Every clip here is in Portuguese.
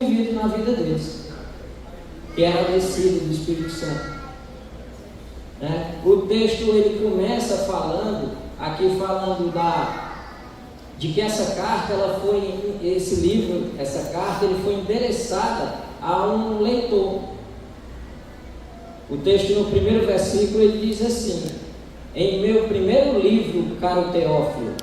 vivido na vida deles, que era a descida do Espírito Santo. O texto ele começa falando de que essa carta, esse livro, essa carta, ele foi endereçada a um leitor. O texto no primeiro versículo ele diz assim: em meu primeiro livro, caro Teófilo,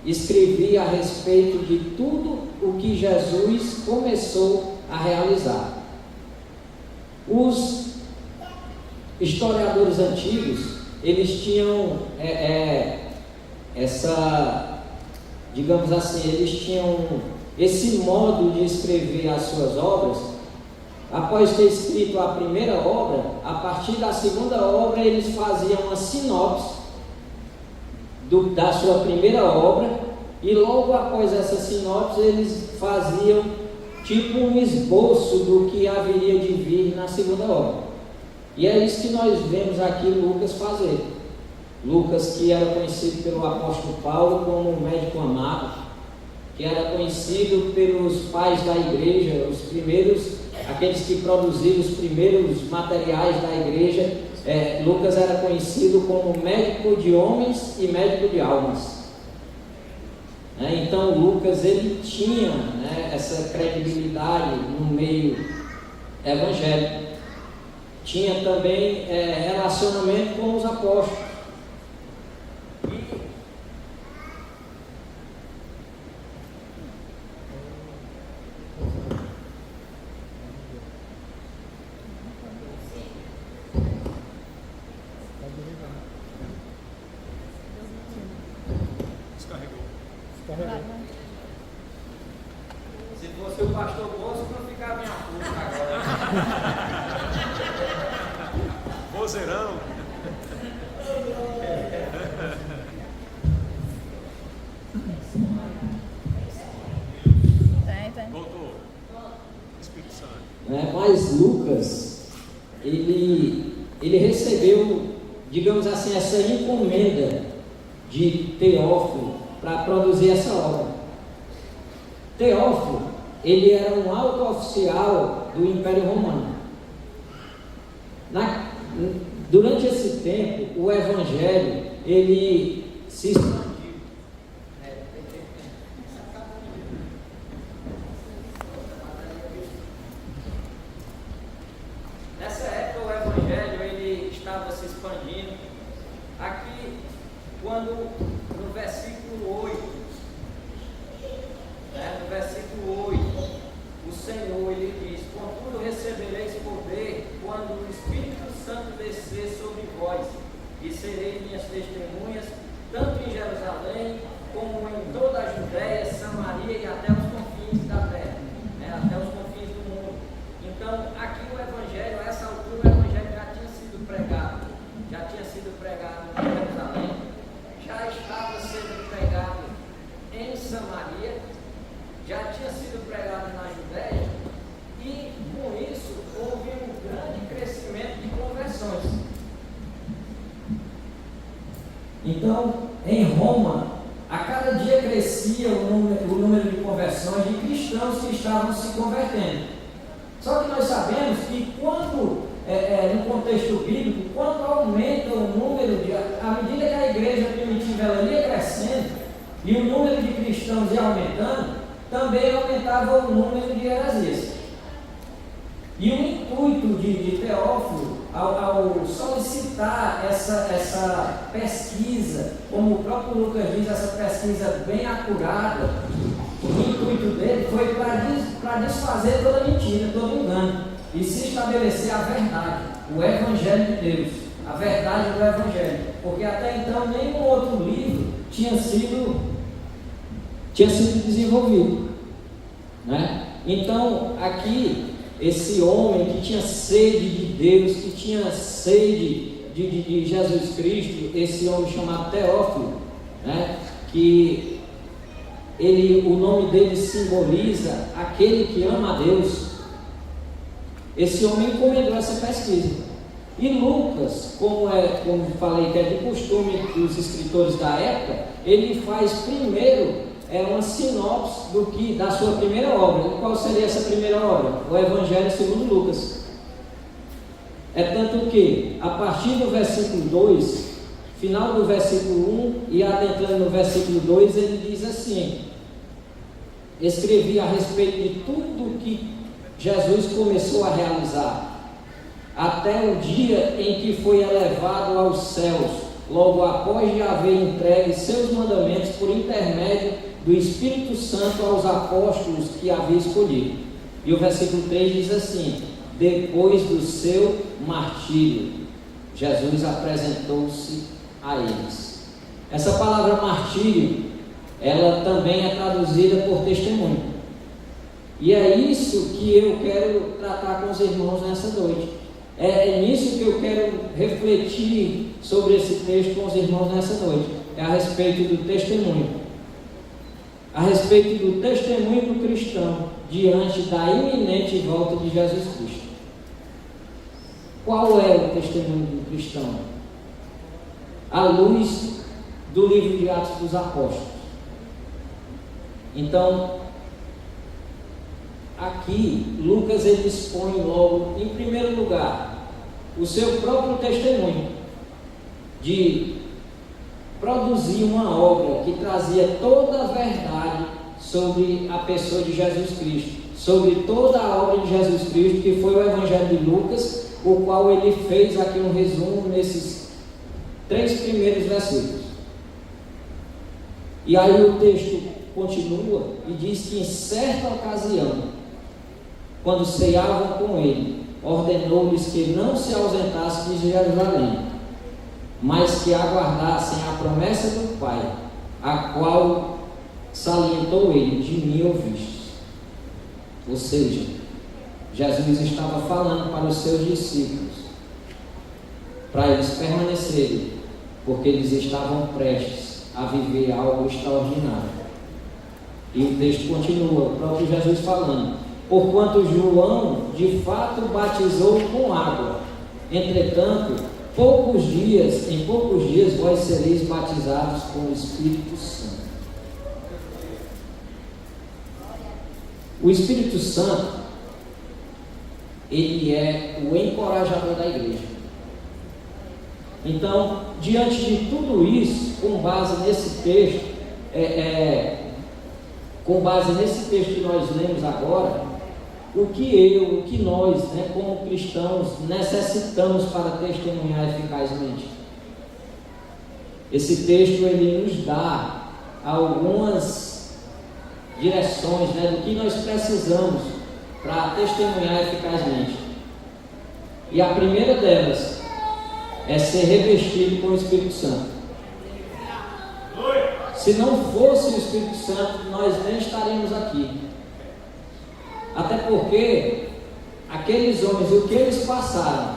escrevi a respeito de tudo o que Jesus começou a realizar. Os historiadores antigos, eles tinham digamos assim, eles tinham esse modo de escrever as suas obras. Após ter escrito a primeira obra, a partir da segunda obra eles faziam uma sinopse da sua primeira obra, e logo após essa sinopse eles faziam tipo um esboço do que haveria de vir na segunda obra. E é isso que nós vemos aqui Lucas fazer. Lucas, que era conhecido pelo apóstolo Paulo como um médico amado, que era conhecido pelos pais da igreja, aqueles que produziram os primeiros materiais da igreja. Lucas era conhecido como médico de homens e médico de almas. Então Lucas ele tinha essa credibilidade no meio evangélico. Tinha também relacionamento com os apóstolos. Se fosse o pastor Bosco, não ficava minha puta agora. Vozeirão. Voltou. Espírito Santo. Mas Lucas, ele recebeu, digamos assim, essa encomenda de Teófilo para produzir essa obra. Teófilo, ele era um alto oficial do Império Romano. Durante esse tempo, o Evangelho, ele se expandiu. Nessa época, o Evangelho, ele estava se expandindo. Aqui, quando, no versículo 8, o Senhor, ele diz: contudo recebereis poder quando o Espírito Santo descer sobre vós, e sereis minhas testemunhas, tanto em Jerusalém, como em toda a Judéia, Samaria e até os confins da terra, até os confins do mundo. Então, aqui o Evangelho, a essa altura, o Evangelho já tinha sido pregado em Jerusalém, já estava sendo pregado em Samaria, já tinha sido pregado na Judéia, e com isso houve um grande crescimento de conversões. Então, em Roma, a cada dia crescia o número de conversões de cristãos que estavam se convertendo. Só que nós sabemos que no contexto bíblico, quando aumenta o número à medida que a igreja primitiva ela ia crescendo e o número de cristãos ia aumentando, também aumentava o número de heresias. E o intuito de Teófilo, ao solicitar essa pesquisa, como o próprio Lucas diz, essa pesquisa bem acurada, o intuito dele foi para desfazer toda mentira, todo engano, e se estabelecer a verdade, o Evangelho de Deus, a verdade do Evangelho, porque até então nenhum outro livro tinha sido desenvolvido, Então, aqui, esse homem que tinha sede de Deus, que tinha sede de Jesus Cristo, esse homem chamado Teófilo, que o nome dele simboliza aquele que ama a Deus. Esse homem encomendou essa pesquisa. E Lucas, como falei que é de costume dos escritores da época, ele faz primeiro é uma sinopse da sua primeira obra. E qual seria essa primeira obra? O Evangelho segundo Lucas. É tanto que, a partir do versículo 2, final do versículo 1 e adentrando no versículo 2, ele diz assim: escrevi a respeito de tudo que Jesus começou a realizar, até o dia em que foi elevado aos céus, logo após de haver entregue seus mandamentos por intermédio do Espírito Santo aos apóstolos que havia escolhido. E o versículo 3 diz assim: depois do seu martírio, Jesus apresentou-se a eles. Essa palavra martírio, ela também é traduzida por testemunho. E é isso que eu quero tratar com os irmãos nessa noite. É nisso que eu quero refletir sobre esse texto com os irmãos nessa noite. É a respeito do testemunho. A respeito do testemunho do cristão diante da iminente volta de Jesus Cristo. Qual é o testemunho do cristão? À luz do livro de Atos dos Apóstolos. Então, aqui, Lucas ele expõe logo, em primeiro lugar, o seu próprio testemunho de produzir uma obra que trazia toda a verdade sobre a pessoa de Jesus Cristo, sobre toda a obra de Jesus Cristo, que foi o Evangelho de Lucas, o qual ele fez aqui um resumo nesses 3 primeiros versículos. E aí o texto continua e diz que em certa ocasião, quando ceavam com ele, ordenou-lhes que não se ausentassem de Jerusalém, mas que aguardassem a promessa do Pai, a qual salientou ele: de mim ouvistes. Ou seja, Jesus estava falando para os seus discípulos, para eles permanecerem, porque eles estavam prestes a viver algo extraordinário. E o texto continua, o próprio Jesus falando: porquanto João de fato batizou com água, entretanto, em poucos dias vós sereis batizados com o Espírito Santo. O Espírito Santo, ele é o encorajador da igreja. Então, diante de tudo isso, com base nesse texto, que nós lemos agora, o que nós, como cristãos, necessitamos para testemunhar eficazmente? Esse texto ele nos dá algumas direções, do que nós precisamos para testemunhar eficazmente. E a primeira delas é ser revestido com o Espírito Santo. Se não fosse o Espírito Santo, nós nem estaremos aqui. Até porque aqueles homens, o que eles passaram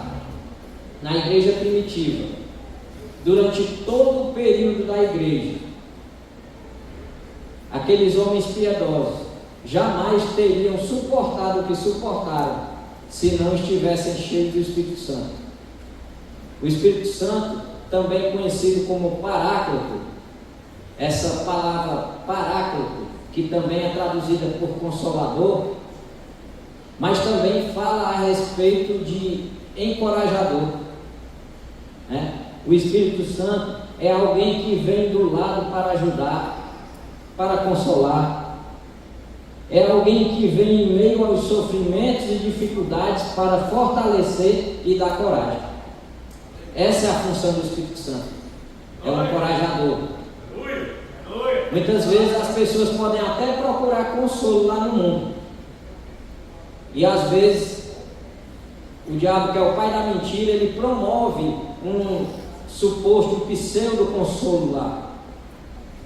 na igreja primitiva, durante todo o período da igreja, aqueles homens piedosos jamais teriam suportado o que suportaram se não estivessem cheios do Espírito Santo. O Espírito Santo, também conhecido como Paráclito, essa palavra Paráclito, que também é traduzida por Consolador, mas também fala a respeito de encorajador. O Espírito Santo é alguém que vem do lado para ajudar, para consolar. É alguém que vem em meio aos sofrimentos e dificuldades para fortalecer e dar coragem. Essa é a função do Espírito Santo. É um encorajador. Muitas vezes as pessoas podem até procurar consolo lá no mundo. E às vezes o diabo, que é o pai da mentira, ele promove um suposto pseudo consolo lá.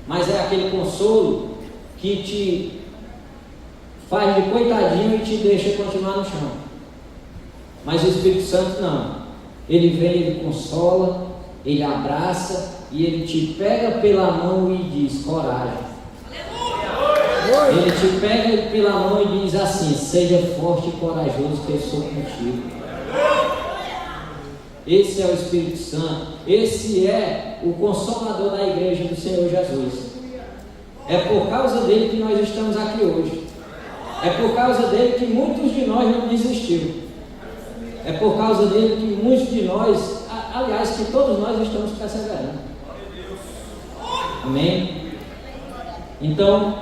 Mas é aquele consolo que te faz de coitadinho e te deixa continuar no chão. Mas o Espírito Santo não. Ele vem, ele consola, ele abraça e ele te pega pela mão e diz: coragem. Ele te pega pela mão e diz assim: seja forte e corajoso, que eu sou contigo. Esse é o Espírito Santo. Esse é o Consolador da igreja do Senhor Jesus. É por causa dele que nós estamos aqui hoje. É por causa dele que muitos de nós não desistiram. É por causa dele que muitos de nós, aliás, que todos nós estamos perseverando. Amém? Então,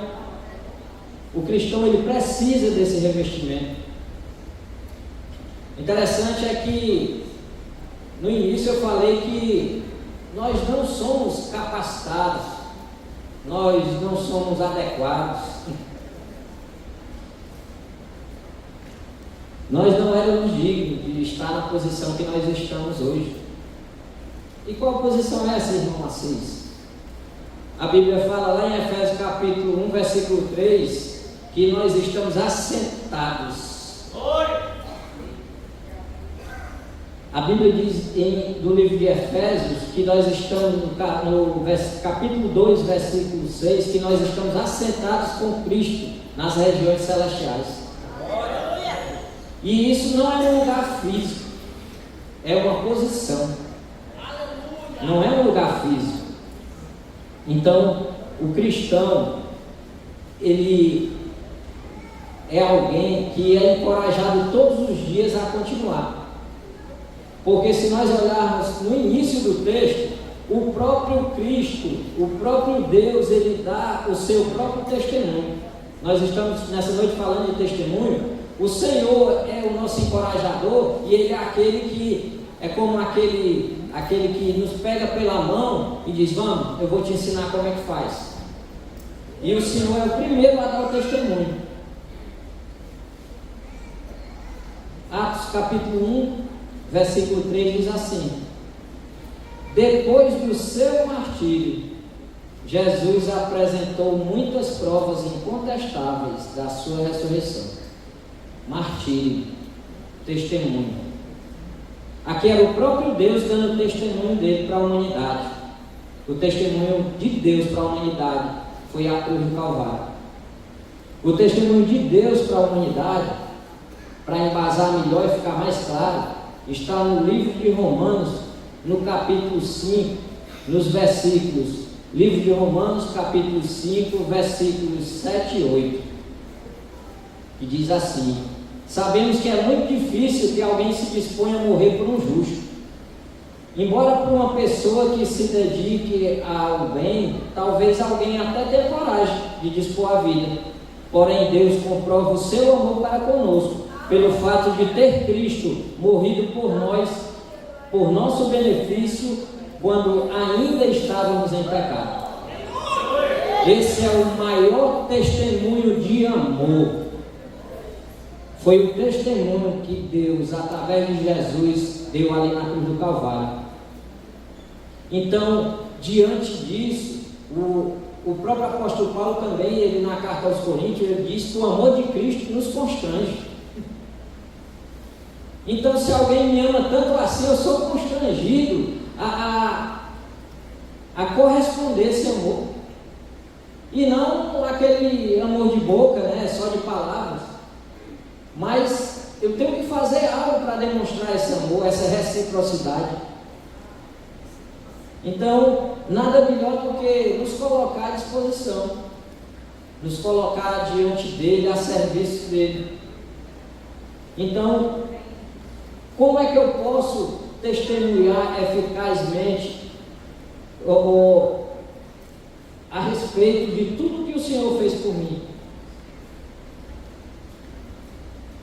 o cristão, ele precisa desse revestimento. Interessante é que no início eu falei que nós não somos capacitados, nós não somos adequados, nós não éramos dignos de estar na posição que nós estamos hoje. E qual posição é essa, irmão Assis? A Bíblia fala lá em Efésios capítulo 1, versículo 3, que nós estamos assentados. A Bíblia diz do livro de Efésios que nós estamos no capítulo 2, versículo 6, que nós estamos assentados com Cristo nas regiões celestiais. E isso não é um lugar físico, é uma posição, não é um lugar físico. Então, o cristão, ele é alguém que é encorajado todos os dias a continuar. Porque se nós olharmos no início do texto, o próprio Cristo, o próprio Deus, ele dá o seu próprio testemunho. Nós estamos nessa noite falando de testemunho. O Senhor é o nosso encorajador e Ele é aquele que é como aquele que nos pega pela mão e diz: vamos, eu vou te ensinar como é que faz. E o Senhor é o primeiro a dar o testemunho. Atos capítulo 1, versículo 3 diz assim: depois do seu martírio, Jesus apresentou muitas provas incontestáveis da sua ressurreição. Martírio, testemunho. Aqui era o próprio Deus dando o testemunho dele para a humanidade. O testemunho de Deus para a humanidade foi a cruz do Calvário. O testemunho de Deus para a humanidade, para embasar melhor e ficar mais claro, está no livro de Romanos, no capítulo 5, nos versículos, livro de Romanos, capítulo 5, versículos 7 e 8, que diz assim: sabemos que é muito difícil que alguém se disponha a morrer por um justo. Embora por uma pessoa que se dedique ao bem, talvez alguém até tenha coragem de dispor a vida. Porém, Deus comprova o seu amor para conosco, pelo fato de ter Cristo morrido por nós, por nosso benefício, quando ainda estávamos em pecado. Esse é o maior testemunho de amor. Foi o testemunho que Deus, através de Jesus, deu ali na cruz do Calvário. Então, diante disso, o próprio apóstolo Paulo também, ele na carta aos Coríntios, ele diz que o amor de Cristo nos constrange. Então, se alguém me ama tanto assim, eu sou constrangido a corresponder a esse amor. E não aquele amor de boca, né, só de palavras. Mas eu tenho que fazer algo para demonstrar esse amor, essa reciprocidade. Então, nada melhor do que nos colocar à disposição, nos colocar diante dele, a serviço dele. Então, como é que eu posso testemunhar eficazmente a respeito de tudo que o Senhor fez por mim?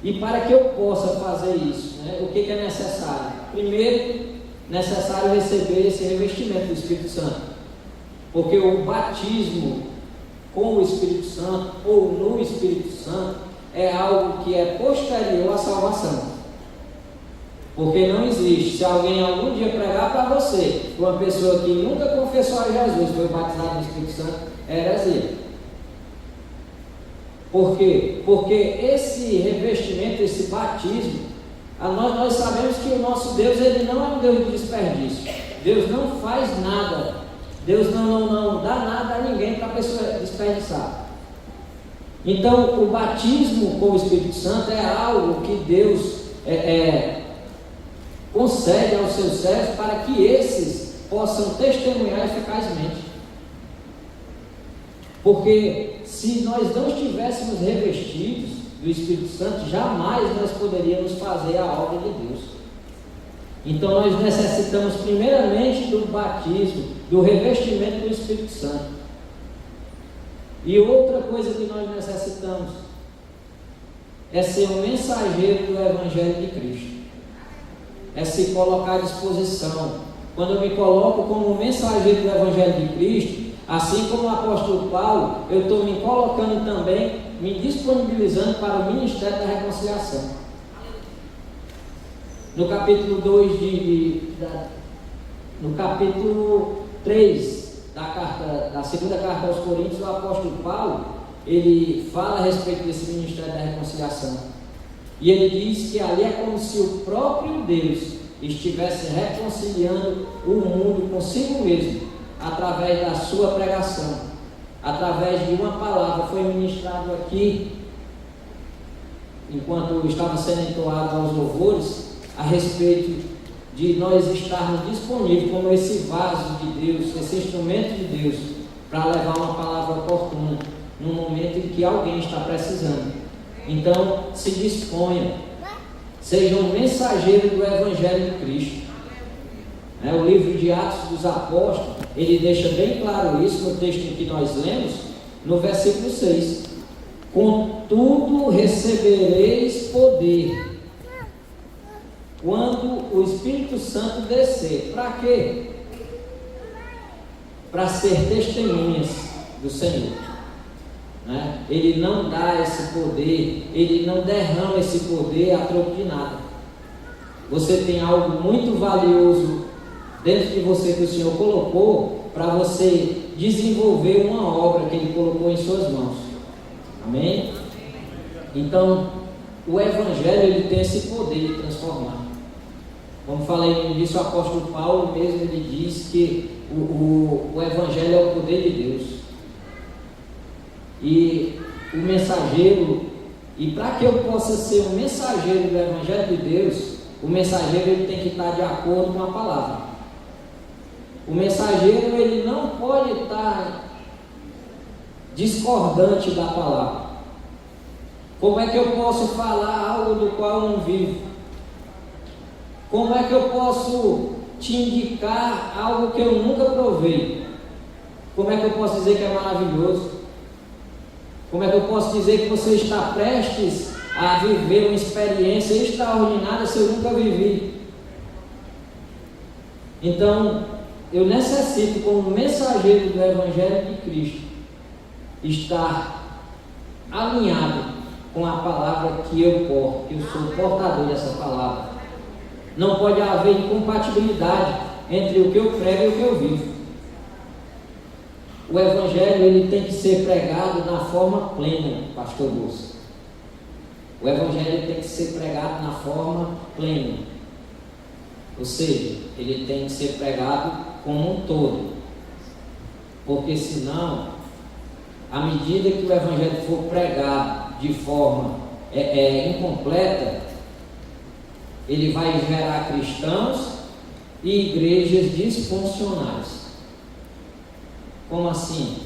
E para que eu possa fazer isso, né, o que é necessário? Primeiro, necessário receber esse revestimento do Espírito Santo, porque o batismo com o Espírito Santo ou no Espírito Santo é algo que é posterior à salvação. Porque não existe, se alguém algum dia pregar para você, uma pessoa que nunca confessou a Jesus foi batizada no Espírito Santo, é heresia. Por quê? Porque esse revestimento, esse batismo, nós sabemos que o nosso Deus, ele não é um Deus de desperdício. Deus não faz nada, Deus não dá nada a ninguém para a pessoa desperdiçar. Então, o batismo com o Espírito Santo é algo que Deus concede aos seus servos para que esses possam testemunhar eficazmente. Porque se nós não estivéssemos revestidos do Espírito Santo, jamais nós poderíamos fazer a obra de Deus. Então nós necessitamos primeiramente do batismo, do revestimento do Espírito Santo. E outra coisa que nós necessitamos é ser um mensageiro do Evangelho de Cristo, é se colocar à disposição. Quando eu me coloco como mensageiro do Evangelho de Cristo, assim como o apóstolo Paulo, eu estou me colocando também, me disponibilizando para o ministério da reconciliação. No capítulo 2 no capítulo 3 da segunda carta aos Coríntios, o apóstolo Paulo, ele fala a respeito desse ministério da reconciliação. E ele diz que ali é como se o próprio Deus estivesse reconciliando o mundo consigo mesmo, através da sua pregação, através de uma palavra. Foi ministrado aqui, enquanto estava sendo entoado aos louvores, a respeito de nós estarmos disponíveis como esse vaso de Deus, esse instrumento de Deus, para levar uma palavra oportuna, no momento em que alguém está precisando. Então, se disponha, seja um mensageiro do Evangelho de Cristo. O livro de Atos dos Apóstolos, ele deixa bem claro isso no texto que nós lemos, no versículo 6. Contudo recebereis poder, quando o Espírito Santo descer. Para quê? Para ser testemunhas do Senhor. Ele não dá esse poder, ele não derrama esse poder a troco de nada. Você tem algo muito valioso dentro de você que o Senhor colocou para você desenvolver uma obra que Ele colocou em suas mãos. Amém? Então, o Evangelho ele tem esse poder de transformar. Como falei no início, o apóstolo Paulo mesmo ele diz que o Evangelho é o poder de Deus. E o mensageiro, e para que eu possa ser um mensageiro do Evangelho de Deus, o mensageiro ele tem que estar de acordo com a palavra. O mensageiro ele não pode estar discordante da palavra. Como é que eu posso falar algo do qual eu não vivo? Como é que eu posso te indicar algo que eu nunca provei? Como é que eu posso dizer que é maravilhoso? Como é que eu posso dizer que você está prestes a viver uma experiência extraordinária se eu nunca vivi? Então, eu necessito, como mensageiro do Evangelho de Cristo, estar alinhado com a palavra que eu porto, que eu sou portador dessa palavra. Não pode haver incompatibilidade entre o que eu prego e o que eu vivo. O Evangelho ele tem que ser pregado na forma plena, pastor Lúcio. O Evangelho tem que ser pregado na forma plena. Ou seja, ele tem que ser pregado como um todo. Porque senão, à medida que o Evangelho for pregado de forma incompleta, ele vai gerar cristãos e igrejas disfuncionais. Como assim?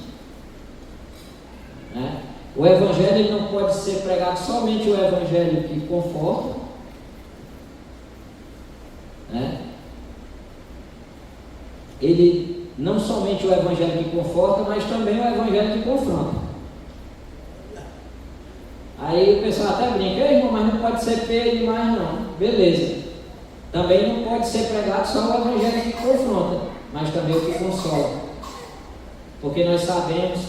O Evangelho ele não pode ser pregado somente o Evangelho que conforta, ele não somente o Evangelho que conforta, mas também o Evangelho que confronta. Aí o pessoal até brinca, irmão, mas não pode ser feio demais não. Beleza. Também não pode ser pregado só o Evangelho que confronta, mas também o que consola. Porque nós sabemos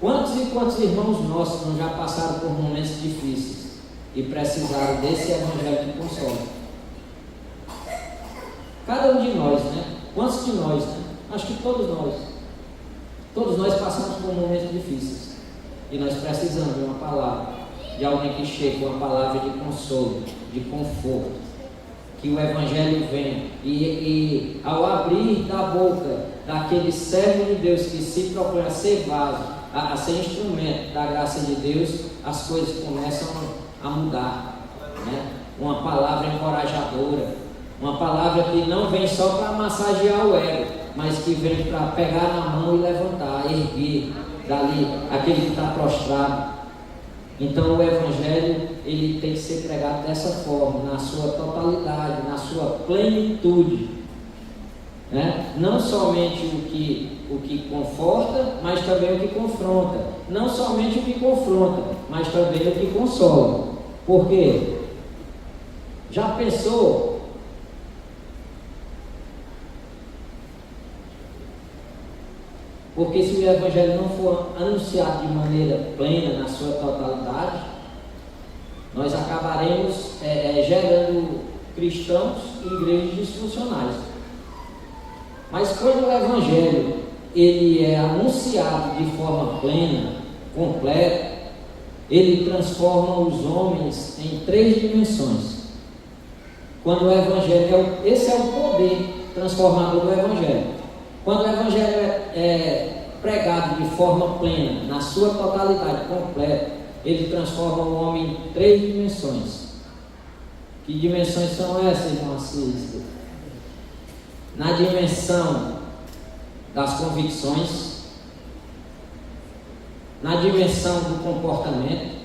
quantos e quantos irmãos nossos não já passaram por momentos difíceis e precisaram desse Evangelho que consola. Cada um de nós, Quantos de nós, Acho que todos nós passamos por momentos difíceis e nós precisamos de uma palavra, de alguém que chegue com uma palavra de consolo, de conforto, que o Evangelho venha e ao abrir da boca daquele servo de Deus que se propõe a ser vaso, a ser instrumento da graça de Deus, as coisas começam a mudar, Uma palavra encorajadora, uma palavra que não vem só para massagear o ego, mas que vem para pegar na mão e levantar, erguer, dali, aquele que está prostrado. Então o Evangelho, ele tem que ser pregado dessa forma, na sua totalidade, na sua plenitude, né? Não somente o que conforta, mas também o que confronta. Não somente o que confronta, mas também o que consola. Por quê? Já pensou? Porque se o Evangelho não for anunciado de maneira plena, na sua totalidade, nós acabaremos gerando cristãos e igrejas disfuncionais. Mas quando o Evangelho ele é anunciado de forma plena, completa, ele transforma os homens em 3 dimensões. Quando o Evangelho, esse é o poder transformador do Evangelho. Quando o Evangelho é pregado de forma plena, na sua totalidade completa, ele transforma o homem em 3 dimensões. Que dimensões são essas, irmão Assis? Na dimensão das convicções, na dimensão do comportamento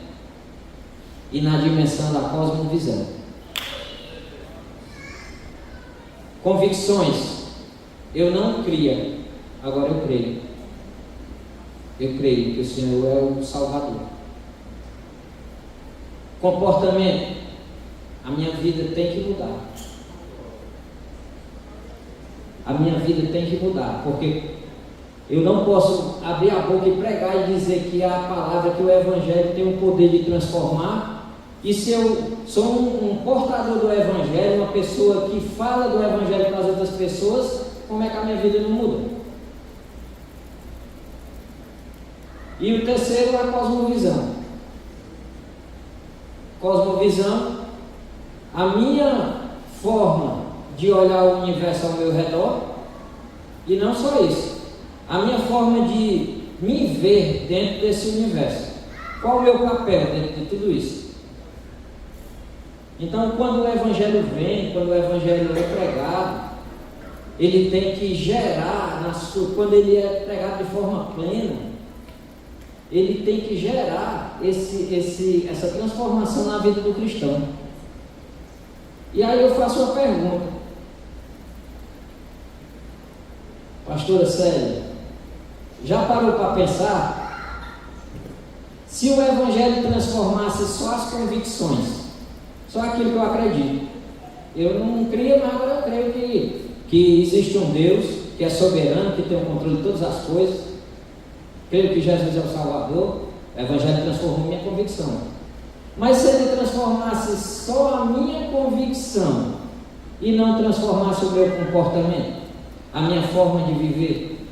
e na dimensão da cosmovisão. Convicções. Eu não cria, agora eu creio. Eu creio que o Senhor é o Salvador. Comportamento. A minha vida tem que mudar. A minha vida tem que mudar, porque eu não posso abrir a boca e pregar e dizer que a palavra, que o Evangelho tem o poder de transformar, e se eu sou um portador do Evangelho, uma pessoa que fala do Evangelho para as outras pessoas, como é que a minha vida não muda? E o terceiro é a cosmovisão. Cosmovisão, a minha forma de olhar o universo ao meu redor, e não só isso, a minha forma de me ver dentro desse universo. Qual o meu papel dentro de tudo isso? Então, quando o Evangelho vem, quando o Evangelho é pregado, ele tem que gerar, quando ele é pregado de forma plena, ele tem que gerar essa transformação na vida do cristão. E aí eu faço uma pergunta. Pastora Célia, já parou para pensar? Se o Evangelho transformasse só as convicções, só aquilo que eu acredito, eu não crio, mas agora eu creio que existe um Deus que é soberano, que tem o controle de todas as coisas, creio que Jesus é o Salvador, o Evangelho transformou minha convicção. Mas se ele transformasse só a minha convicção e não transformasse o meu comportamento, a minha forma de viver,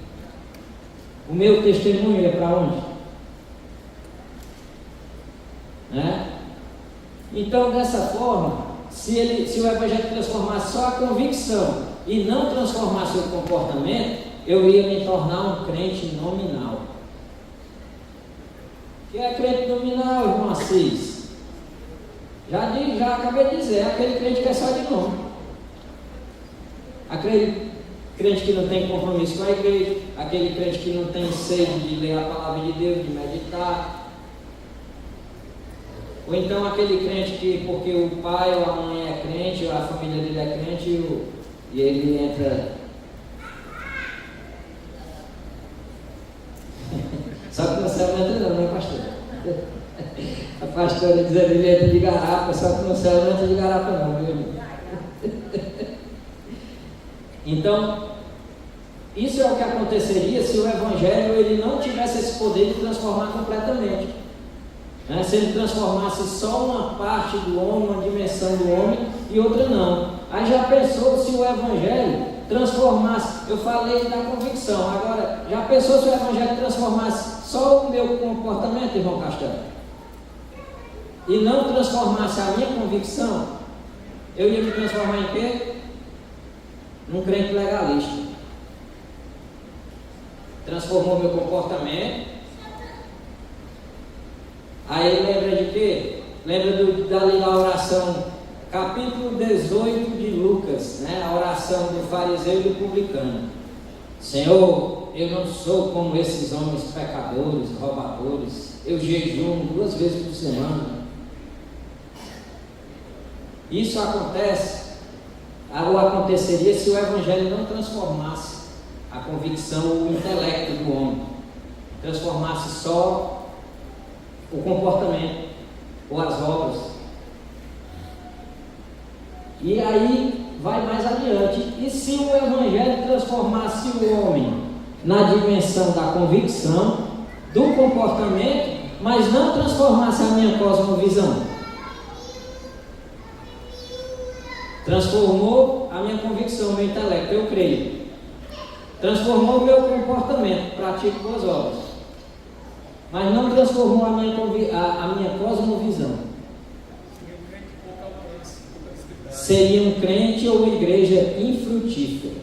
o meu testemunho ia para onde? Né? Então, dessa forma, se o Evangelho transformasse só a convicção e não transformasse o comportamento, eu ia me tornar um crente nominal. O que é crente nominal, irmão Assis? Já acabei de dizer, é aquele crente que é só de nome. Aquele crente que não tem compromisso com a igreja, aquele crente que não tem sede de ler a palavra de Deus, de meditar. Ou então aquele crente que, porque o pai ou a mãe é crente, ou a família dele é crente, e ele entra. Só que no céu não entra não, né, pastor? A pastora diz ali, ele entra de garapa, só que no céu não entra de garapa não, meu irmão. Então, isso é o que aconteceria se o Evangelho ele não tivesse esse poder de transformar completamente. Né? Se ele transformasse só uma parte do homem, uma dimensão do homem e outra não. Aí já pensou se o Evangelho transformasse, eu falei da convicção, agora já pensou se o Evangelho transformasse só o meu comportamento, irmão Castelo, e não transformasse a minha convicção? Eu ia me transformar em quê? Num crente legalista. Transformou meu comportamento. Aí lembra de quê? Lembra da oração, capítulo 18 de Lucas, né? A oração do fariseu e do publicano. Senhor, eu não sou como esses homens pecadores, roubadores, eu jejuo 2 vezes por semana. Isso acontece, ou aconteceria se o Evangelho não transformasse a convicção ou o intelecto do homem, transformasse só o comportamento ou as obras. E aí vai mais adiante. E se o Evangelho transformasse o homem na dimensão da convicção, do comportamento, mas não transformasse a minha cosmovisão? Transformou a minha convicção, o meu intelecto, eu creio. Transformou o meu comportamento, pratico boas obras. Mas não transformou a minha cosmovisão. Seria um crente ou uma igreja infrutífera.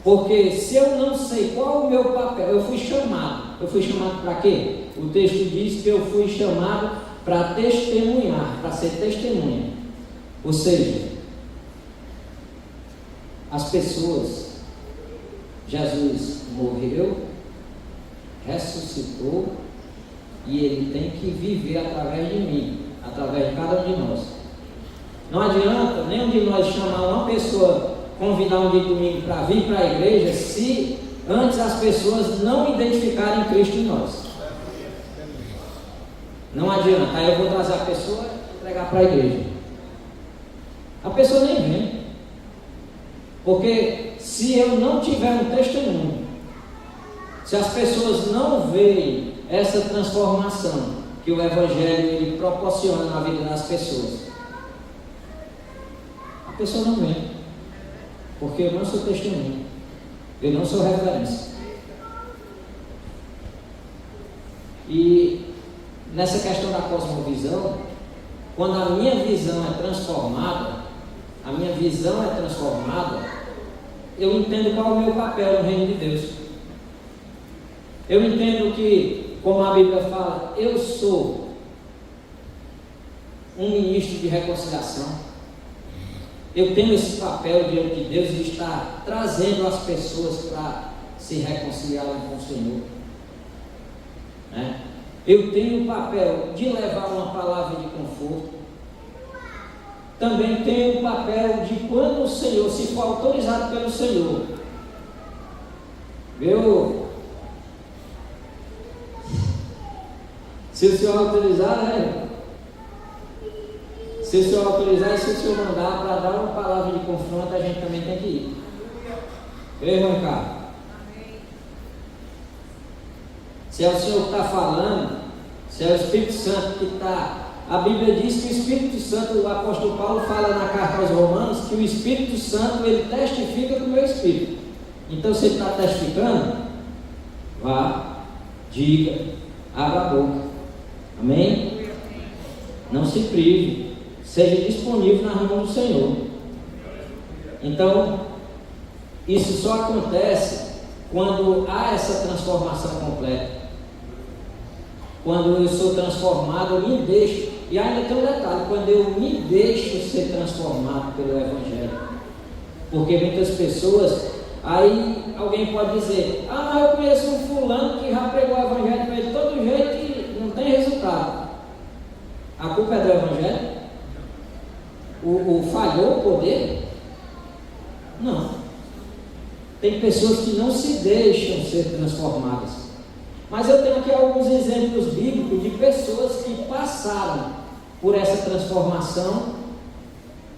Porque se eu não sei qual o meu papel, eu fui chamado para quê? O texto diz que eu fui chamado para testemunhar, para ser testemunha. Ou seja, as pessoas, Jesus morreu, ressuscitou, e Ele tem que viver através de mim, através de cada um de nós. Não adianta nenhum de nós chamar uma pessoa, convidar um dia de domingo para vir para a igreja, se antes as pessoas não identificarem Cristo em nós. Não adianta, aí eu vou trazer a pessoa e entregar para a igreja. A pessoa nem vem. Porque se eu não tiver um testemunho, se as pessoas não veem essa transformação que o Evangelho ele proporciona na vida das pessoas, a pessoa não vem. Porque eu não sou testemunho, eu não sou referência. E nessa questão da cosmovisão, quando a minha visão é transformada, eu entendo qual é o meu papel no reino de Deus. Eu entendo que, como a Bíblia fala, eu sou um ministro de reconciliação. Eu tenho esse papel diante de Deus de estar trazendo as pessoas para se reconciliarem com o Senhor, né? Eu tenho o papel de levar uma palavra de conforto. Também tenho o papel de, quando o Senhor, se for autorizado pelo Senhor, se o Senhor autorizar, né? Se o Senhor autorizar e se o Senhor mandar para dar uma palavra de confronto, a gente também tem que ir. Irmão Ricardo? Se é o Senhor que está falando, se é o Espírito Santo que está... A Bíblia diz que o Espírito Santo, o apóstolo Paulo fala na carta aos Romanos, que o Espírito Santo, ele testifica com o meu espírito. Então, se ele está testificando, vá, diga, abra a boca. Amém? Não se prive, seja disponível nas mãos do Senhor. Então, isso só acontece quando há essa transformação completa. Quando eu sou transformado, eu me deixo. E ainda tem um detalhe: quando eu me deixo ser transformado pelo Evangelho. Porque muitas pessoas, aí alguém pode dizer: ah, mas eu conheço um fulano que já pregou o Evangelho para ele de todo jeito e não tem resultado. A culpa é do Evangelho? Falhou o poder? Não. Tem pessoas que não se deixam ser transformadas. Mas eu tenho aqui alguns exemplos bíblicos de pessoas que passaram por essa transformação,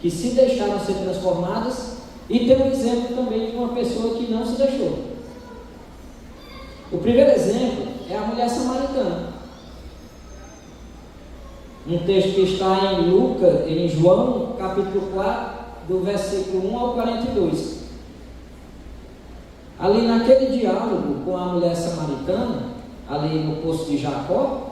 que se deixaram ser transformadas, e tem um exemplo também de uma pessoa que não se deixou. O primeiro exemplo é a mulher samaritana. Um texto que está em João, capítulo 4, do versículo 1 ao 42. Ali naquele diálogo com a mulher samaritana, ali no poço de Jacó,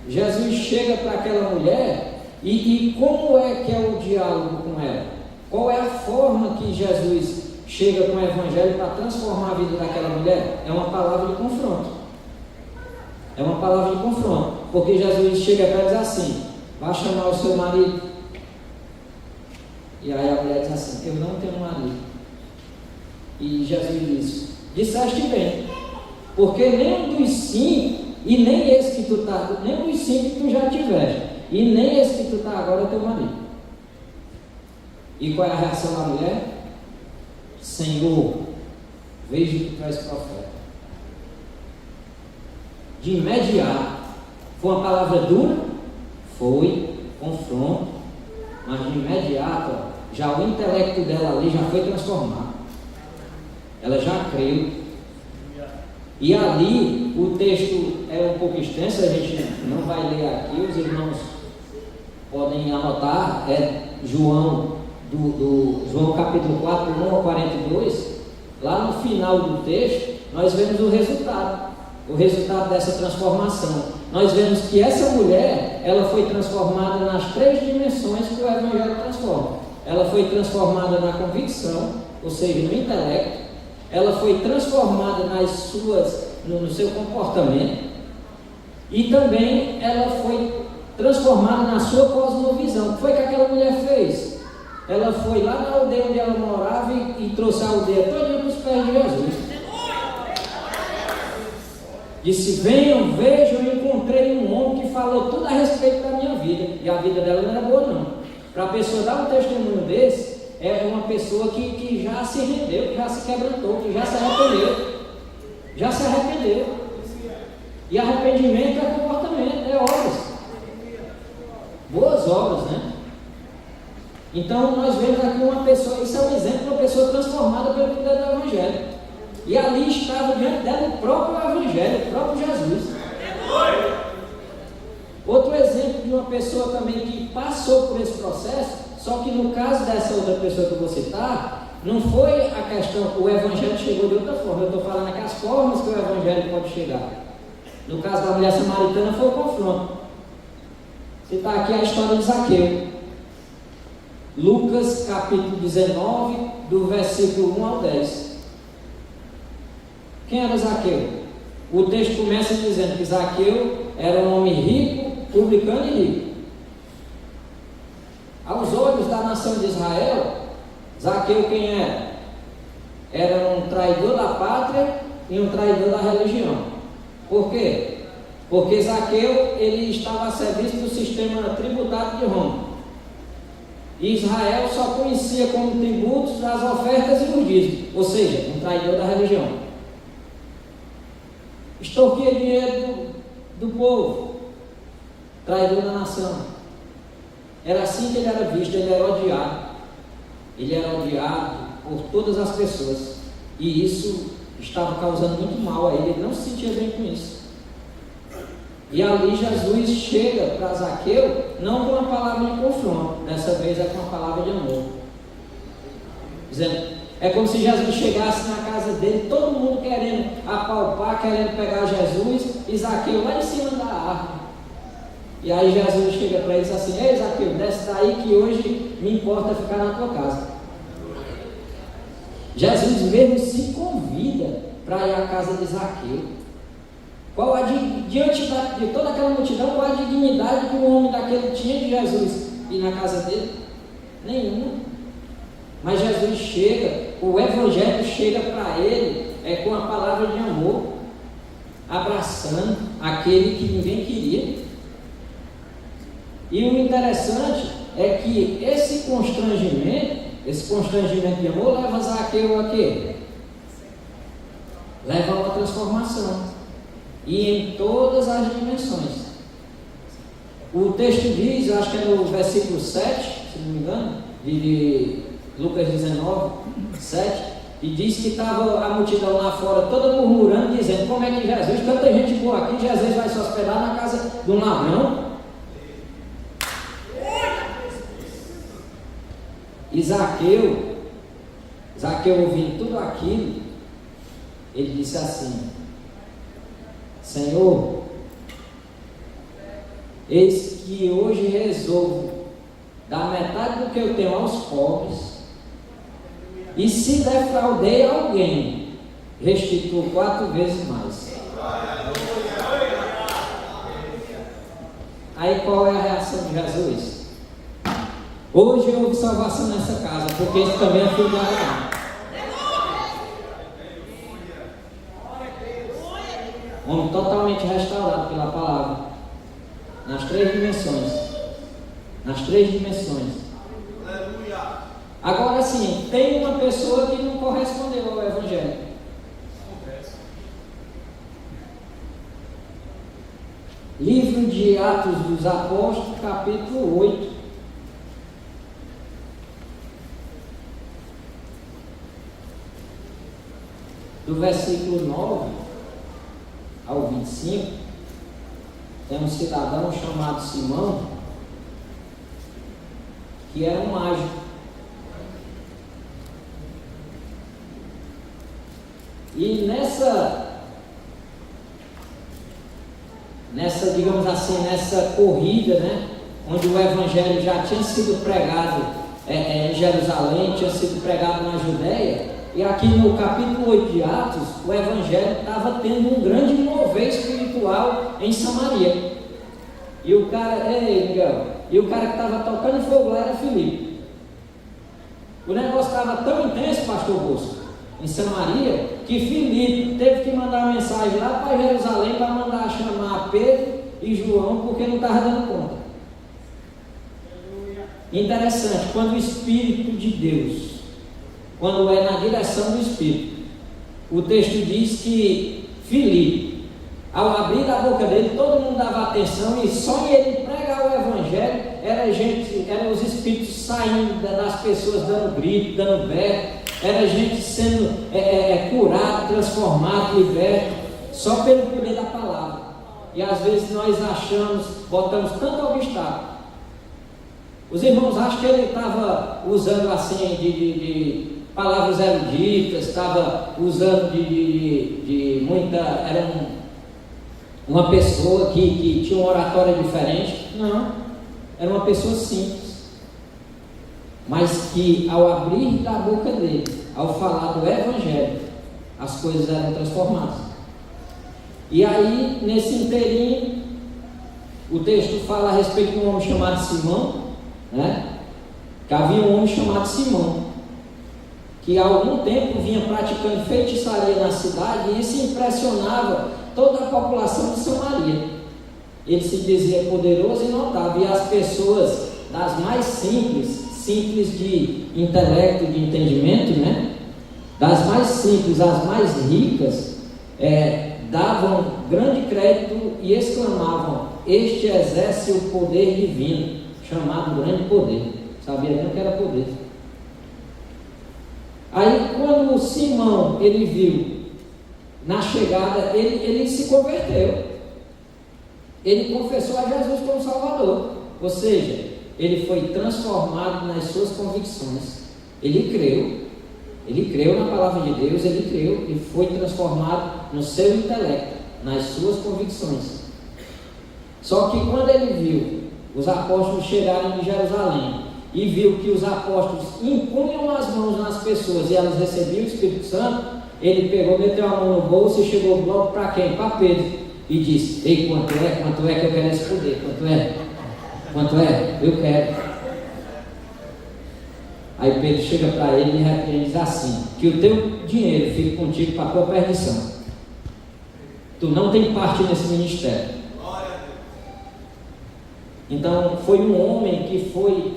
Jesus chega para aquela mulher e como é que é o diálogo com ela? Qual é a forma que Jesus chega com o Evangelho para transformar a vida daquela mulher? É uma palavra de confronto. É uma palavra de confronto, porque Jesus chega para ela e diz assim: vai chamar o seu marido. E aí a mulher diz assim: eu não tenho marido. E Jesus disse: disseste bem, porque nem dos 5, e nem esse que tu está, nem dos 5 que tu já tiveste, e nem esse que tu está agora é teu marido. E qual é a reação da mulher? Senhor, vejo que tu és profeta. De imediato, foi uma palavra dura? Foi, confronto, mas de imediato, já o intelecto dela ali já foi transformado. Ela já creu. E ali, o texto é um pouco extenso, a gente não vai ler aqui, os irmãos podem anotar, é João capítulo 4, 1 ao 42, lá no final do texto, nós vemos o resultado dessa transformação. Nós vemos que essa mulher, ela foi transformada nas 3 dimensões que o Evangelho transforma. Ela foi transformada na convicção, ou seja, no intelecto. Ela foi transformada no seu comportamento. E também ela foi transformada na sua cosmovisão. O que foi que aquela mulher fez? Ela foi lá na aldeia onde ela morava e trouxe a aldeia toda para os pés de Jesus. Disse: venham, vejam, eu encontrei um homem que falou tudo a respeito da minha vida. E a vida dela não era boa, não. Para a pessoa dar um testemunho desse, é uma pessoa que já se rendeu, que já se quebrantou, que já se arrependeu. Já se arrependeu. E arrependimento é comportamento, é obras. Boas obras, né? Então nós vemos aqui uma pessoa, isso é um exemplo de uma pessoa transformada pelo poder do Evangelho. E ali estava diante dela o próprio Evangelho, o próprio Jesus. Outro exemplo de uma pessoa também que passou por esse processo, só que no caso dessa outra pessoa que eu vou citar, não foi a questão, o Evangelho chegou de outra forma. Eu estou falando aqui as formas que o Evangelho pode chegar. No caso da mulher samaritana foi o confronto. Citar aqui a história de Zaqueu. Lucas capítulo 19, do versículo 1 ao 10. Quem era Zaqueu? O texto começa dizendo que Zaqueu era um homem rico, publicano e rico. Aos olhos da nação de Israel, Zaqueu quem era? Era um traidor da pátria e um traidor da religião. Por quê? Porque Zaqueu ele estava a serviço do sistema tributário de Roma. E Israel só conhecia como tributos as ofertas e os dízimos, ou seja, um traidor da religião. Extorquia dinheiro do povo, traidor da nação. Era assim que ele era visto, ele era odiado. Ele era odiado por todas as pessoas. E isso estava causando muito mal a ele não se sentia bem com isso. E ali Jesus chega para Zaqueu, não com uma palavra de confronto, dessa vez é com uma palavra de amor. Dizendo, é como se Jesus chegasse na casa dele, todo mundo querendo apalpar, querendo pegar Jesus, e Zaqueu lá em cima da árvore. E aí Jesus chega para ele e diz assim: ei Zaqueu, desce daí que hoje me importa ficar na tua casa. Jesus mesmo se convida para ir à casa de Zaqueu. Diante de toda aquela multidão, qual a dignidade que o homem daquele tinha de Jesus ir na casa dele? Nenhuma. Mas Jesus chega, o Evangelho chega para ele com a palavra de amor, abraçando aquele que ninguém queria. E o interessante é que esse constrangimento de amor leva Zaqueu a quê? Leva a uma transformação. E em todas as dimensões. O texto diz, eu acho que é no versículo 7, se não me engano, de Lucas 19, 7, e diz que estava a multidão lá fora toda murmurando, dizendo: como é que Jesus, tanta gente boa aqui, Jesus vai se hospedar na casa de um ladrão? E Zaqueu ouvindo tudo aquilo, ele disse assim: Senhor, eis que hoje resolvo dar metade do que eu tenho aos pobres, e se defraudei alguém, restituo 4 vezes mais. Aí qual é a reação de Jesus? Hoje houve salvação nessa casa, porque esse também é filho de Abraão. Homem totalmente restaurado pela palavra. Nas 3 dimensões. Nas 3 dimensões. Aleluia. Agora sim, tem uma pessoa que não correspondeu ao Evangelho. Livro de Atos dos Apóstolos, capítulo 8. Do versículo 9 ao 25, tem um cidadão chamado Simão, que era um mágico. E nessa, digamos assim, nessa corrida, né, onde o Evangelho já tinha sido pregado em Jerusalém, tinha sido pregado na Judéia, e aqui no capítulo 8 de Atos, o Evangelho estava tendo um grande mover espiritual em Samaria. E o cara, que estava tocando fogo lá era Filipe. O negócio estava tão intenso, pastor Bosco, em Samaria, que Filipe teve que mandar uma mensagem lá para Jerusalém para mandar chamar Pedro e João, porque não estava dando conta. Interessante, quando o Espírito de Deus, quando é na direção do Espírito, o texto diz que Filipe, ao abrir a boca dele, todo mundo dava atenção, e só em ele pregar o Evangelho, eram os Espíritos saindo das pessoas, dando grito, dando berro, era gente sendo curado, transformado, liberto, só pelo poder da palavra. E às vezes nós botamos tanto obstáculo. Os irmãos acham que ele estava usando assim de palavras eruditas, estava usando de muita. Era uma pessoa que tinha uma oratória diferente. Não, era uma pessoa simples. Mas que ao abrir da boca dele, ao falar do Evangelho, as coisas eram transformadas. E aí, nesse inteirinho, o texto fala a respeito de um homem chamado Simão, né? Que havia um homem chamado Simão, que há algum tempo vinha praticando feitiçaria na cidade, e isso impressionava toda a população de Samaria. Ele se dizia poderoso e notável, e as pessoas das mais simples de intelecto, de entendimento, né? Das mais simples às mais ricas, davam grande crédito e exclamavam: este exerce o poder divino, chamado grande poder. Sabia nem o que era poder. Aí quando o Simão, ele viu, na chegada, ele se converteu, ele confessou a Jesus como Salvador, ou seja, ele foi transformado nas suas convicções. Ele creu na palavra de Deus, ele creu e foi transformado no seu intelecto, nas suas convicções. Só que quando ele viu os apóstolos chegarem em Jerusalém e viu que os apóstolos impunham as mãos nas pessoas e elas recebiam o Espírito Santo, ele pegou, meteu a mão no bolso e chegou logo para quem? Para Pedro, e disse: ei, quanto é que eu quero esse poder? Quanto é? Eu quero. Aí Pedro chega para ele e diz assim: que o teu dinheiro fique contigo para a tua perdição. Tu não tem parte nesse ministério. Então foi um homem que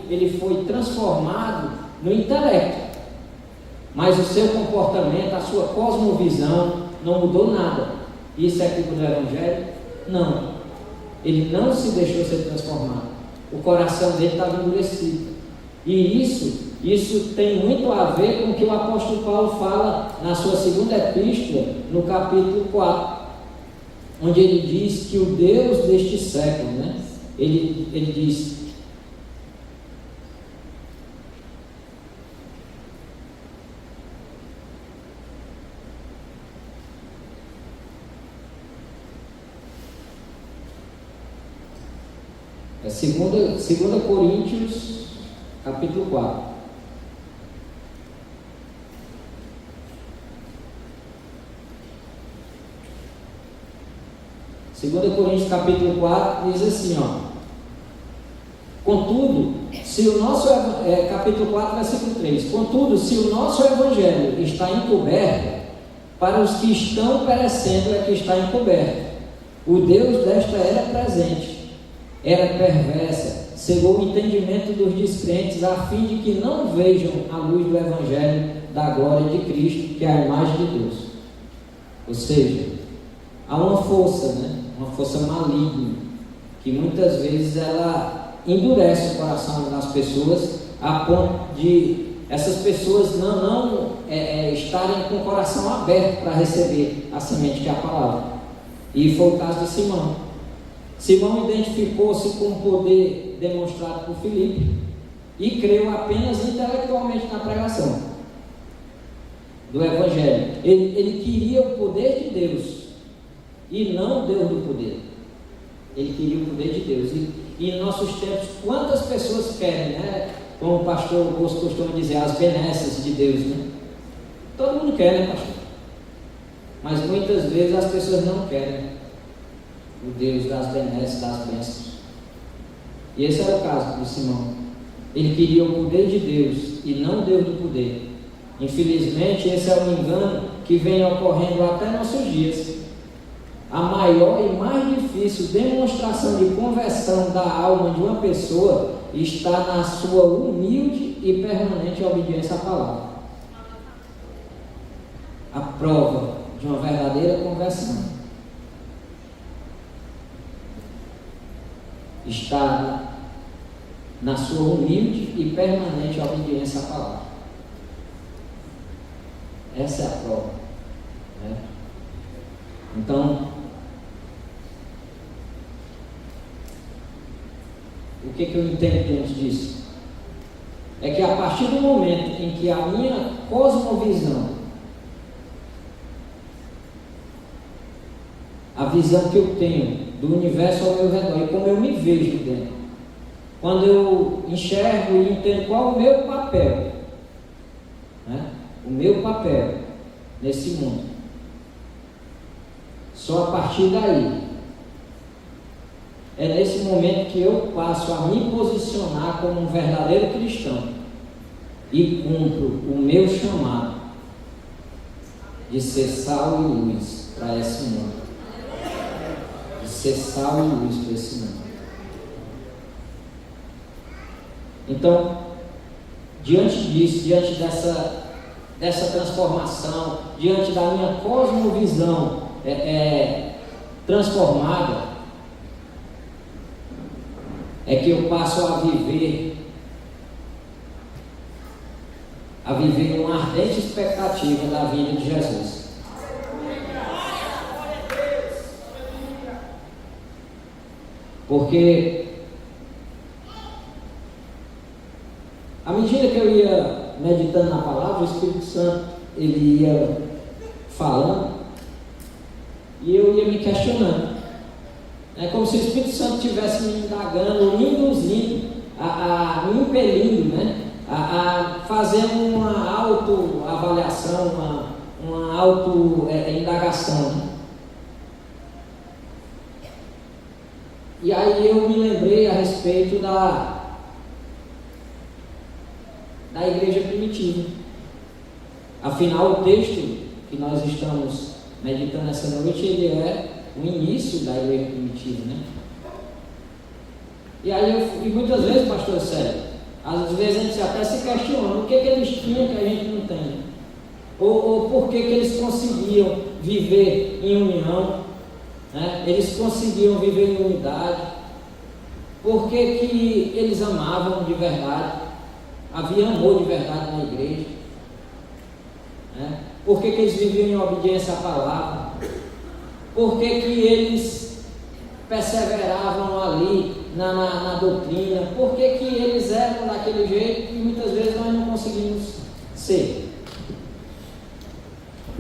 ele foi transformado no intelecto, mas o seu comportamento, a sua cosmovisão não mudou nada. Isso é tipo do Evangelho? Não. Ele não se deixou ser transformado. O coração dele estava endurecido. E isso tem muito a ver com o que o apóstolo Paulo fala na sua segunda epístola, no capítulo 4, onde ele diz que o Deus deste século, né? Ele diz: é 2 Coríntios, capítulo 4. Segunda Coríntios, capítulo 4, diz assim, ó: contudo, se o nosso capítulo 4, versículo 3: contudo, se o nosso evangelho está encoberto, para os que estão perecendo é que está encoberto. O Deus desta era presente, era perversa, cegou o entendimento dos descrentes, a fim de que não vejam a luz do Evangelho da glória de Cristo, que é a imagem de Deus. Ou seja, há uma força, uma força maligna, que muitas vezes ela endurece o coração das pessoas, a ponto de essas pessoas não estarem com o coração aberto para receber a semente que é a palavra. E foi o caso de Simão. Simão identificou-se com o poder demonstrado por Filipe e creu apenas intelectualmente na pregação do Evangelho. Ele queria o poder de Deus e não Deus do poder. Ele queria o poder de Deus. E em nossos tempos, quantas pessoas querem, como o pastor Augusto costuma dizer, as benesses de Deus, Todo mundo quer, pastor? Mas muitas vezes as pessoas não querem o Deus das benesses, das bênçãos. E esse era o caso de Simão. Ele queria o poder de Deus e não Deus do poder. Infelizmente, esse é um engano que vem ocorrendo até nossos dias. A maior e mais difícil demonstração de conversão da alma de uma pessoa está na sua humilde e permanente obediência à palavra. A prova de uma verdadeira conversão está na sua humilde e permanente obediência à palavra. Essa é a prova, Então, o que eu entendo diante disso? É que a partir do momento em que a minha cosmovisão, a visão que eu tenho do universo ao meu redor e como eu me vejo dentro, quando eu enxergo e entendo qual é o meu papel, o meu papel nesse mundo, só a partir daí, é nesse momento que eu passo a me posicionar como um verdadeiro cristão e cumpro o meu chamado de ser sal e luz para esse mundo. De ser sal e luz para esse mundo. Então, diante disso, diante dessa transformação, diante da minha cosmovisão transformada, é que eu passo a viver uma ardente expectativa da vinda de Jesus. Porque à medida que eu ia meditando na palavra, o Espírito Santo ele ia falando e eu ia me questionando. É como se o Espírito Santo estivesse me indagando, me induzindo, me impelindo, a fazer uma autoavaliação, uma auto-indagação. E aí eu me lembrei a respeito da igreja primitiva. Afinal, o texto que nós estamos meditando essa noite, ele é o início da igreja primitiva, E aí, muitas vezes, pastor Sérgio, às vezes a gente até se questiona o que eles tinham que a gente não tem, ou por que eles conseguiam viver em união, eles conseguiam viver em unidade, por que eles amavam de verdade, havia amor de verdade na igreja, por que eles viviam em obediência à palavra, por que eles perseveravam ali na doutrina, por que eles eram daquele jeito e muitas vezes nós não conseguimos ser.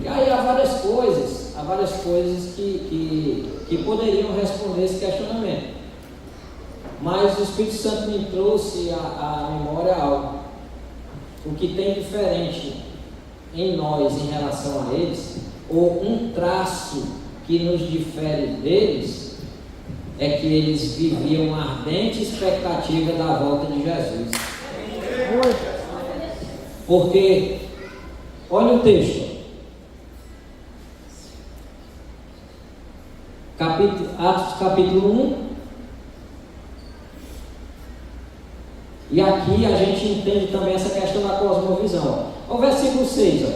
E aí há várias coisas que poderiam responder esse questionamento, mas o Espírito Santo me trouxe à memória algo, o que tem diferente em nós em relação a eles, ou um traço que nos difere deles, é que eles viviam uma ardente expectativa da volta de Jesus. Porque, olha o texto, Atos capítulo 1. E aqui a gente entende também essa questão da cosmovisão. O versículo 6.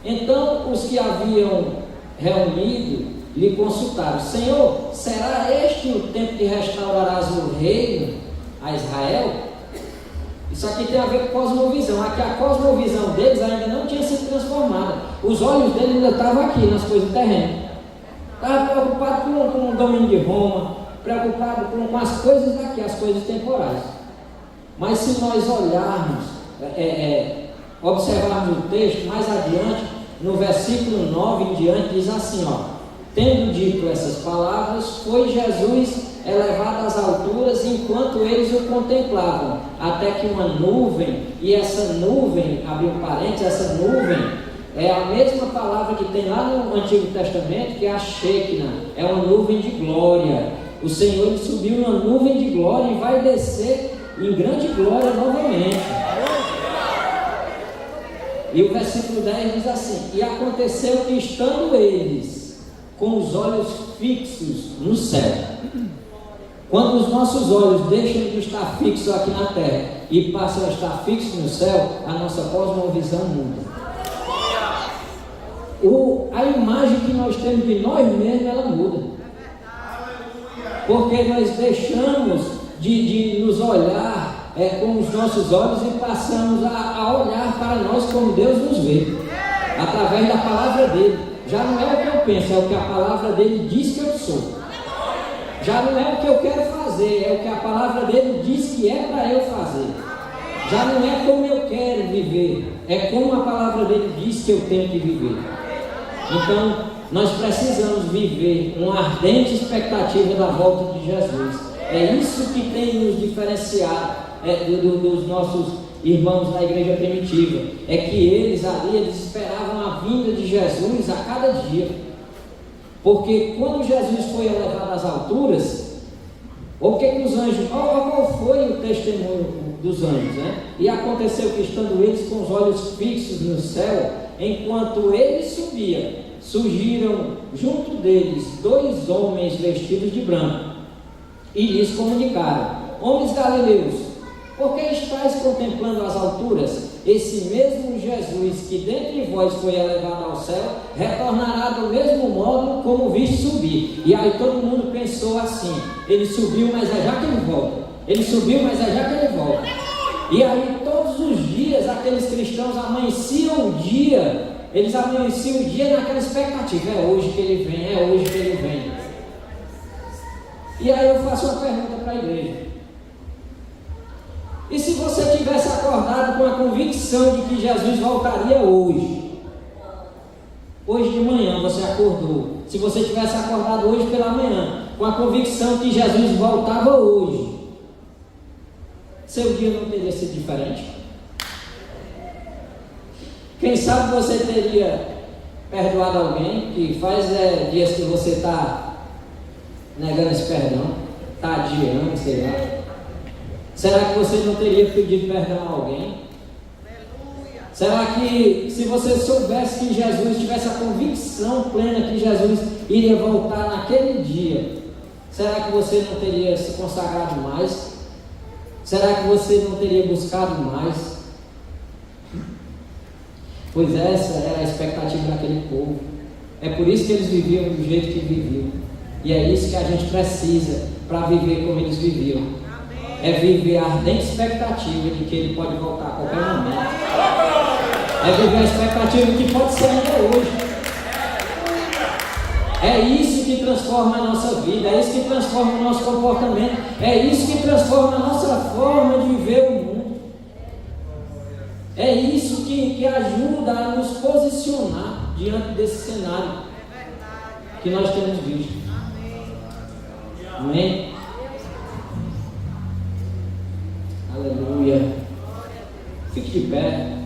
Então os que haviam reunido lhe consultaram: Senhor, será este o tempo que restaurarás o reino a Israel? Isso aqui tem a ver com cosmovisão. Aqui a cosmovisão deles ainda não tinha sido transformada. Os olhos deles ainda estavam aqui nas coisas terrenas. Estavam preocupados com o domínio de Roma, preocupados com as coisas daqui, as coisas temporais. Mas se nós olharmos, observarmos o texto mais adiante, no versículo 9 em diante, diz assim, tendo dito essas palavras, foi Jesus elevado às alturas enquanto eles o contemplavam, até que uma nuvem, e essa nuvem, abriu parênteses, essa nuvem é a mesma palavra que tem lá no Antigo Testamento, que é a Shekinah, é uma nuvem de glória. O Senhor ele subiu numa nuvem de glória e vai descer em grande glória novamente. E o versículo 10 diz assim: e aconteceu que estando eles com os olhos fixos no céu. Quando os nossos olhos deixam de estar fixos aqui na terra e passam a estar fixos no céu, a nossa cosmovisão muda. A imagem que nós temos de nós mesmos, ela muda. Porque nós deixamos de nos olhar com os nossos olhos e passamos a olhar para nós como Deus nos vê, através da palavra dele. Já não é o que eu penso, é o que a palavra dele diz que eu sou. Já não é o que eu quero fazer, é o que a palavra dele diz que é para eu fazer. Já não é como eu quero viver, é como a palavra dele diz que eu tenho que viver. Então, nós precisamos viver uma ardente expectativa da volta de Jesus. É isso que tem nos diferenciado dos nossos irmãos da igreja primitiva. É que eles esperavam a vinda de Jesus a cada dia. Porque quando Jesus foi elevado às alturas, o que os anjos, qual foi o testemunho dos anjos, né? E aconteceu que estando eles com os olhos fixos no céu, enquanto ele subia, surgiram junto deles 2 homens vestidos de branco, e lhes comunicaram: homens galileus, por que estáis contemplando as alturas? Esse mesmo Jesus que dentre vós foi elevado ao céu, retornará do mesmo modo como viste subir. E aí todo mundo pensou assim: ele subiu, mas é já que ele volta. Ele subiu, mas é já que ele volta. E aí todos os dias aqueles cristãos amanheciam o dia, eles amanheciam o dia naquela expectativa: é hoje que ele vem, é hoje que ele vem. E aí eu faço uma pergunta para a igreja: e se você tivesse acordado com a convicção de que Jesus voltaria hoje? Hoje de manhã você acordou. Se você tivesse acordado hoje pela manhã com a convicção que Jesus voltava hoje, seu dia não teria sido diferente? Quem sabe você teria perdoado alguém que faz dias que você está negando esse perdão, está adiando, sei lá. Será que você não teria pedido perdão a alguém? Será que se você soubesse que Jesus, tivesse a convicção plena que Jesus iria voltar naquele dia, será que você não teria se consagrado mais? Será que você não teria buscado mais? Pois essa era a expectativa daquele povo. É por isso que eles viviam do jeito que viviam. E é isso que a gente precisa para viver como eles viviam. É viver a ardente expectativa de que ele pode voltar a qualquer momento. É viver a expectativa de que pode ser ainda hoje. É isso que transforma a nossa vida, é isso que transforma o nosso comportamento, é isso que transforma a nossa forma de ver o mundo. É isso que ajuda a nos posicionar diante desse cenário que nós temos visto. Amém? Aleluia. Fique de pé.